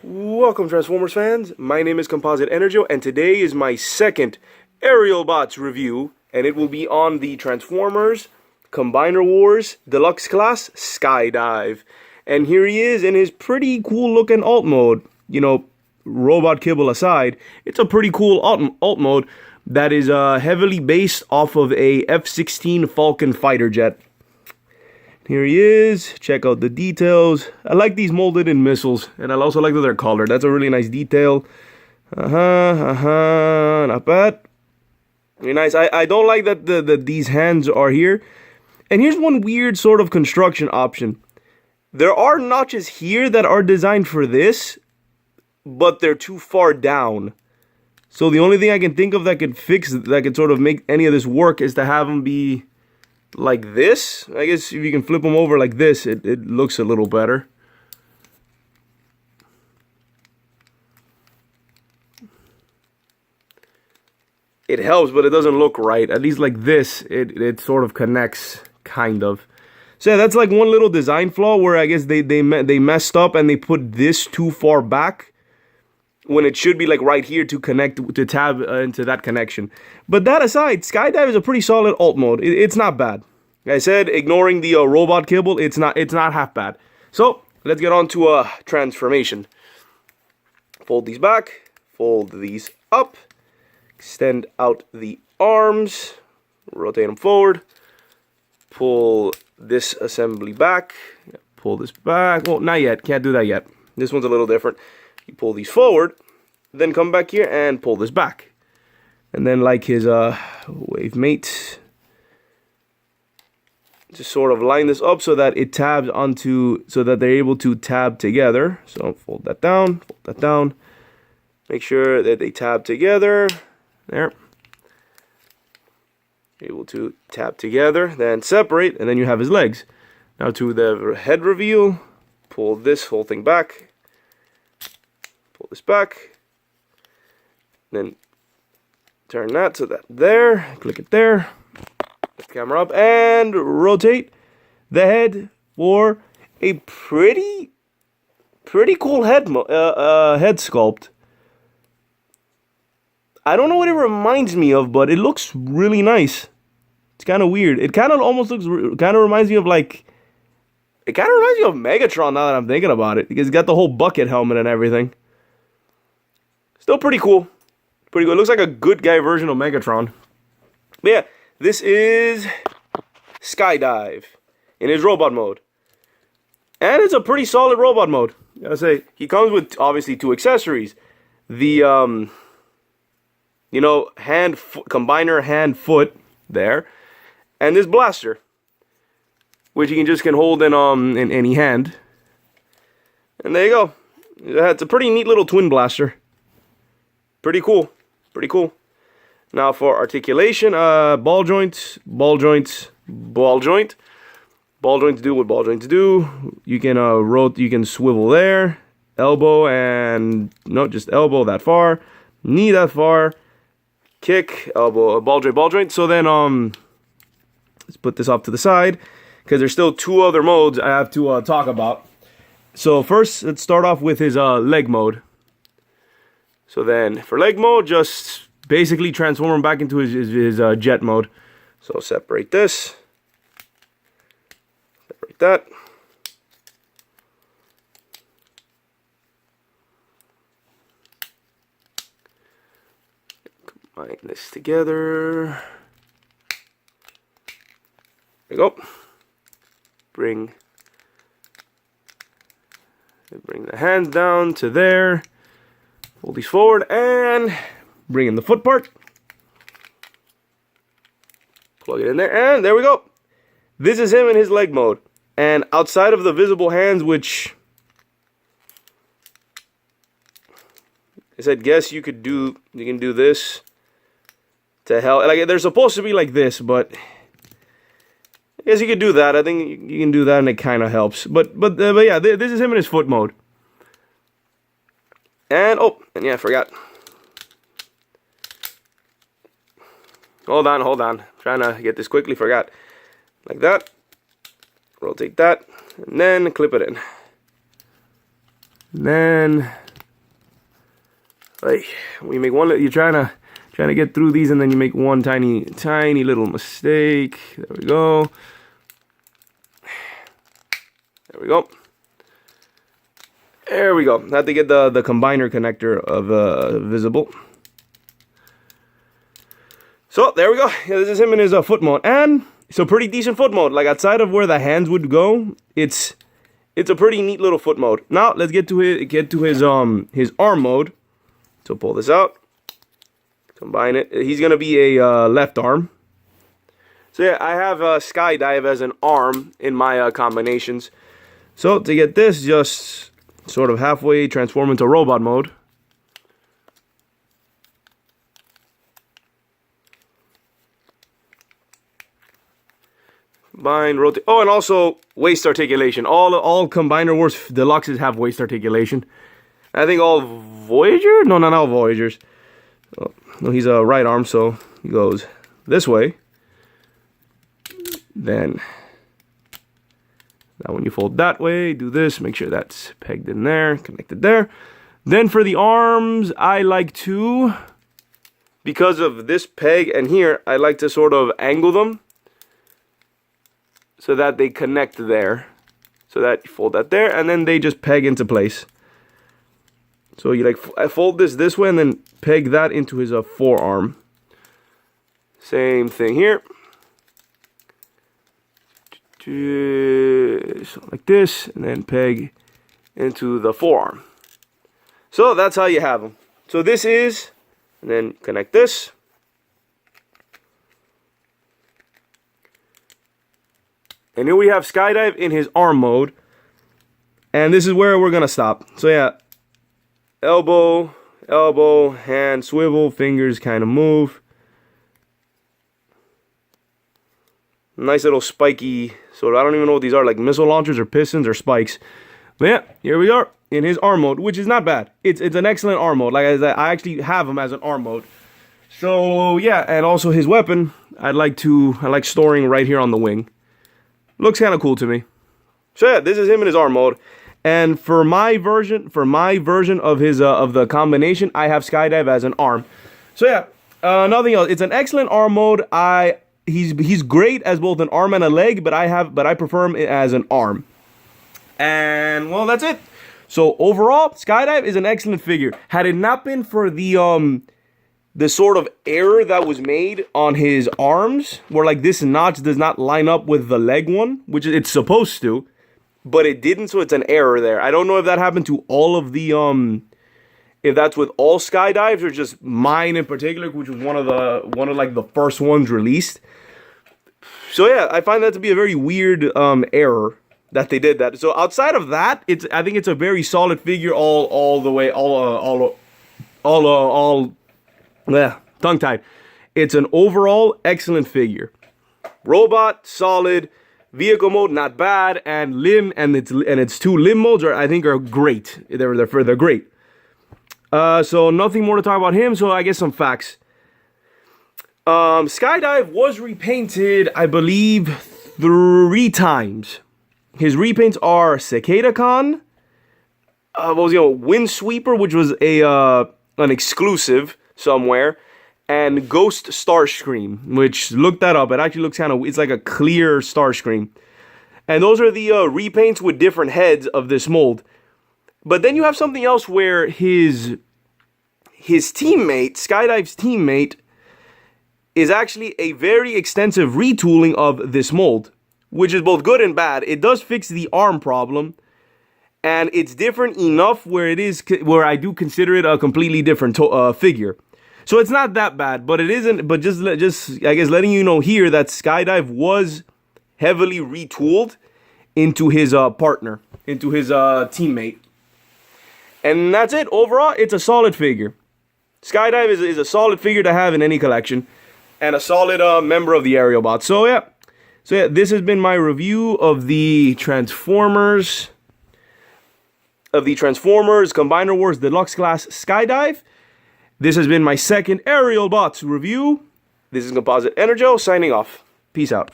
Welcome, Transformers fans. My name is Composite EnerJoe, and today is my second aerialbots review, and it will be on the Transformers Combiner Wars Deluxe class Skydive. And here he is in his pretty cool looking alt mode. You know, robot kibble aside, it's a pretty cool alt mode that is heavily based off of a F-16 Falcon fighter jet. Here he is. Check out the details. I like these molded in missiles, and I also like that they're colored. That's a really nice detail. Not bad. Very nice. I don't like that these hands are here. And here's one weird sort of construction option. There are notches here that are designed for this, but they're too far down. So the only thing I can think of that could sort of make any of this work is to have them be like this. I guess if you can flip them over like this, it looks a little better. It helps, but it doesn't look right. At least like this, it sort of connects, kind of. So yeah, that's like one little design flaw where I guess they messed up and they put this too far back when it should be like right here to connect, to tab into that connection. But that aside, Skydive is a pretty solid alt mode. It's not bad. Like I said, ignoring the robot kibble, it's not half bad. So let's get on to transformation. Fold these back, fold these up, extend out the arms, rotate them forward, pull this assembly back, pull this back. Well, not yet, can't do that yet. This one's a little different. You pull these forward, then come back here and pull this back. And then like his wave mate, just sort of line this up so that it tabs onto, so that they're able to tab together. So fold that down, make sure that they tab together. There. Able to tab together, then separate, and then you have his legs. Now to the head reveal, pull this whole thing back. Pull this back, then turn that so that there, click it there, lift the camera up, and rotate the head for a pretty cool head sculpt. I don't know what it reminds me of, but it looks really nice. It's kind of weird. It kind of almost looks, reminds me of like, it kind of reminds me of Megatron now that I'm thinking about it, because it's got the whole bucket helmet and everything. Still pretty cool. Pretty good. Looks like a good guy version of Megatron. But yeah, this is Skydive in his robot mode. And it's a pretty solid robot mode. I gotta say, he comes with obviously two accessories. The, you know, combiner hand foot there. And this blaster, which you can hold in any hand. And there you go. It's a pretty neat little twin blaster. Pretty cool. Pretty cool. Now for articulation, ball joints, ball joints, ball joint. Ball joints do what ball joints do. You can you can swivel there, elbow and no, just elbow that far, knee that far, kick, elbow, ball joint. So then let's put this off to the side because there's still two other modes I have to talk about. So first, let's start off with his leg mode. So then, for leg mode, just basically transform him back into his jet mode. So separate this. Separate that. Combine this together. There we go. Bring the hands down to there. Fold these forward and bring in the foot part. Plug it in there, and there we go. This is him in his leg mode. And outside of the visible hands, which I said, guess you can do this to help. Like they're supposed to be like this, but I guess you could do that. I think you can do that, and it kind of helps. But yeah, this is him in his foot mode. And, oh, and yeah, I forgot. Hold on. Trying to get this quickly, forgot. Like that. Rotate that. And then clip it in. And then Like, when you make one, you're trying to get through these, and then you make one tiny little mistake. There we go. There we go. There we go. I have to get the combiner connector of visible. So there we go. Yeah, this is him in his foot mode, and it's a pretty decent foot mode. Like, outside of where the hands would go, it's a pretty neat little foot mode. Now let's get to his arm mode. So pull this out, combine it. He's gonna be a left arm. So yeah, I have Skydive as an arm in my combinations. So to get this, just sort of halfway transform into robot mode. Combine, rotate. Oh, and also waist articulation. All Combiner Wars Deluxes have waist articulation. I think all Voyager? No, not all Voyagers. Oh, no, he's a right arm, so he goes this way. Then now when you fold that way, do this, make sure that's pegged in there, connected there. Then for the arms, I like to, because of this peg and here, I like to sort of angle them so that they connect there. So that you fold that there, and then they just peg into place. So you like, I fold this way and then peg that into his forearm. Same thing here. So like this, and then peg into the forearm. So that's how you have them. So this is, and then connect this. And here we have Skydive in his arm mode. And this is where we're gonna stop. So yeah, elbow, hand, swivel, fingers kind of move. Nice little spiky, sort of, I don't even know what these are, like missile launchers or pistons or spikes. But yeah, here we are in his arm mode, which is not bad. It's an excellent arm mode. Like I actually have him as an arm mode. So yeah, and also his weapon, I like storing right here on the wing. Looks kind of cool to me. So yeah, this is him in his arm mode. And for my version of his of the combination, I have Skydive as an arm. So yeah, nothing else. It's an excellent arm mode. He's great as both an arm and a leg, but I prefer him as an arm. And well, that's it. So overall, Skydive is an excellent figure. Had it not been for the sort of error that was made on his arms, where like this notch does not line up with the leg one, which it's supposed to, but it didn't, so it's an error there. I don't know if that happened to all of the if that's with all Skydives or just mine in particular, which was one of like the first ones released. So yeah, I find that to be a very weird error that they did that. So outside of that, I think it's a very solid figure all the way, tongue-tied. It's an overall excellent figure. Robot, solid. Vehicle mode, not bad. And limb and its two limb modes I think are great. They're great. So nothing more to talk about him. So I guess some facts. Skydive was repainted, I believe, 3 times. His repaints are Cicada Con, Windsweeper, which was an exclusive somewhere, and Ghost Starscream, which, look that up. It actually looks it's like a clear Starscream. And those are the repaints with different heads of this mold. But then you have something else where his teammate, Skydive's teammate, is actually a very extensive retooling of this mold, which is both good and bad. It does fix the arm problem, and it's different enough where I do consider it a completely different figure. So it's not that bad, but it isn't. But just I guess letting you know here that Skydive was heavily retooled into his partner, into his teammate, and that's it. Overall, it's a solid figure. Skydive is a solid figure to have in any collection, and a solid member of the aerialbot. So yeah, this has been my review of the Transformers Combiner Wars Deluxe Class Skydive. This has been my second aerialbots review. This is Composite EnerJoe signing off. Peace out.